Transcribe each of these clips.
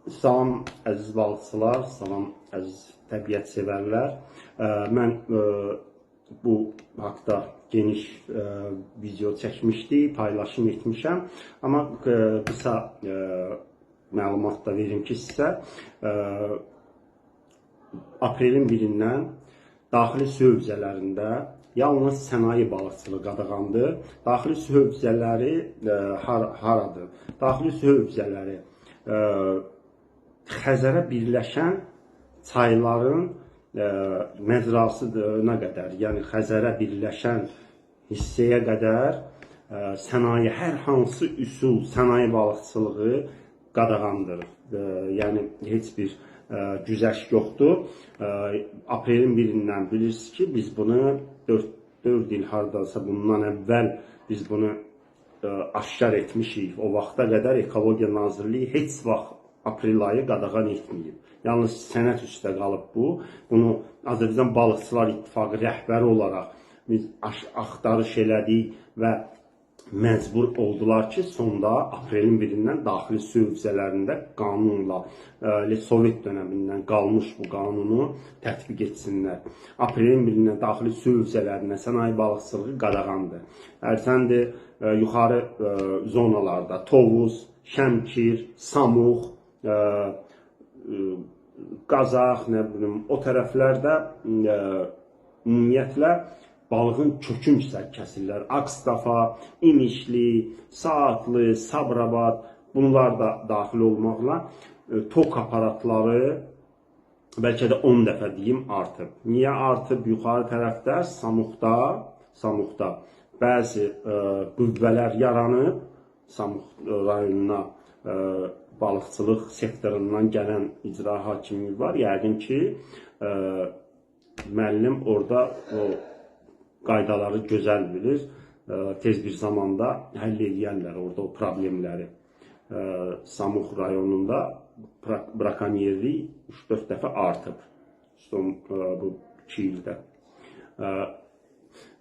Salam əziz balıqçılar, salam əziz təbiət sevərlər. Mən bu haqda geniş video çəkmişdik, paylaşım etmişəm. Amma qısa məlumat da verim ki sizə. Aprelin 1-dən daxili su hövzələrində yalnız sənaye balıqçılığı qadağandır. Daxili su hövzələri haradır? Daxili su hövzələri Xəzərə birləşən çayların məcrasına qədər, yəni Xəzərə birləşən hissəyə qədər sənaye, hər hansı üsul sənaye balıqçılığı qadağandır. Yəni heç bir güzəşt yoxdur. Aprelin 1-dən bilirsiniz ki, biz bunu 4 il hardasa bundan əvvəl biz bunu aşkar etmişik. O vaxta qədər Ekologiya Nazirliyi heç vaxt aprel ayı qadağan etməyib. Yalnız sənət üstə qalıb bu. Bunu Azərbaycan Balıqçılar İttifaqı rəhbəri olaraq biz axtarış elədik və məcbur oldular ki, sonda aprelin 1-dən daxili su hövzələrində qanunla, Sovet dönəmindən qalmış bu qanunu tətbiq etsinlər. Aprelin 1-dən daxili su hövzələrində sənaye balıqçılığı qadağandır. Ərsəndir, yuxarı zonalarda Tovuz, Şəmkir, Samux, Qazaq, nə bilim, o tərəflərdə ümumiyyətlə balığın kökün kəsirlər. Akstafa, İmişli, Saatlı, Sabirabad, bunlar da daxil olmaqla tok aparatları bəlkə də 10 dəfə deyim artıb. Niyə artıb? Yuxarı tərəfdə Samuxda bəzi qüvvələr yaranıb, Samux rayonuna balıqçılıq sektorundan gələn icra hakimi var. Yəqin ki, müəllim orada o qaydaları gözəl bilir. Tez bir zamanda həll edərlər orada o problemləri. Samux rayonunda brakonyerlik 3-4 dəfə artıb bu 2 ildə.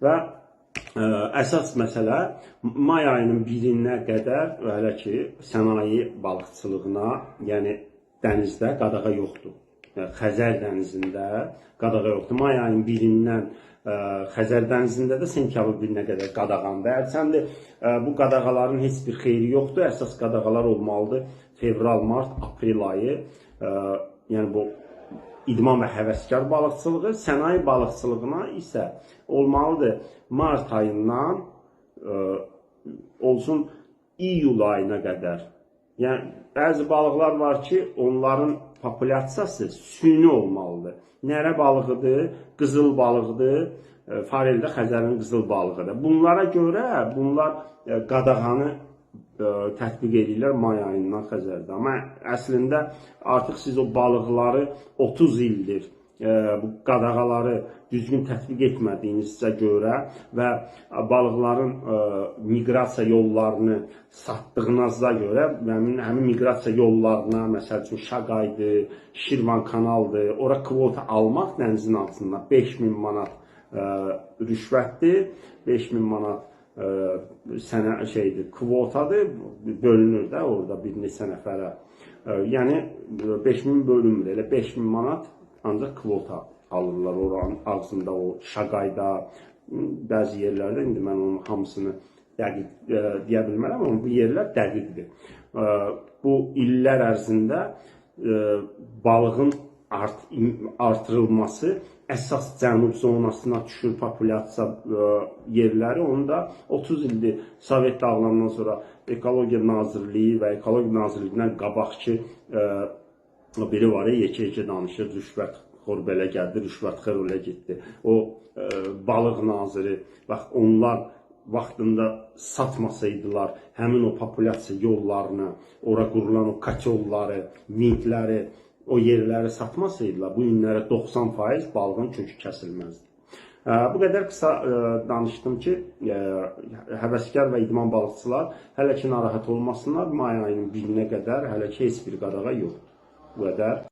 Və əsas məsələ may ayının 1-nə qədər hələ ki sənaye balıqçılığına, yəni dənizdə qadağa yoxdur. Xəzər dənizində qadağa yoxdur. May ayının 1-dən Xəzər dənizində də sentyabrın 1-nə qədər qadağandır. Ərsəndir, bu qadağaların heç bir xeyri yoxdur. Əsas qadağalar olmalıdır fevral, mart, aprel ayı. Yəni bu idman və həvəskar balıqçılığı, sənaye balıqçılığına isə olmalıdır mart ayından olsun iyul ayına qədər. Yəni bəzi balıqlar var ki, onların populyasiyası süni olmalıdır. Nərə balığıdır, qızıl balığıdır, fareldə Xəzərin qızıl balığıdır. Bunlara görə bunlar qadağanı tətbiq edirlər may ayından Xəzərdə. Amma əslində artıq siz o balıqları 30 ildir bu qadağaları düzgün tətbiq etmədiyinizə görə və balıqların miqrasiya yollarını satdığınıza görə həmin miqrasiya yollarına, məsəl üçün Şaqaydır, Şirvan kanaldır, ora kvota almaq dənizin altında 5000 manat rüşvətdir, 5000 manat kvotadır, bölünür də orada bir neçə nəfərə. Yəni 5000 bölünmür, elə 5000 manat ancaq kvota alırlar oranın ağzında, o Şaqayda, bəzi yerlərdə, indi mən onun hamısını dəqiq deyə bilmərəm, amma bu yerlər dəqiqdir. Bu illər ərzində balığın artırılması əsas cənub zonasına düşür populyasiya yerləri. Onda 30 ildir Sovet dağılandan sonra Ekologiya Nazirliyi və Ekologiya Nazirliyindən qabaqki biri var, yekə-yekə danışır, rüşvətxor belə gəldi, rüşvətxor elə getdi. O balıq naziri, onlar vaxtında satmasaydılar, həmin o populyasiya yollarını, ora qurulan o katyolları, vintləri, o yerləri satmasaydılar, bu günlərə 90% balığın kökü kəsilməzdi. Bu qədər qısa danışdım ki, həvəskar və idman balıqçılar hələ ki narahat olmasınlar, may ayının 1-nə qədər hələ ki heç bir qadağa yoxdur. Bu qədər.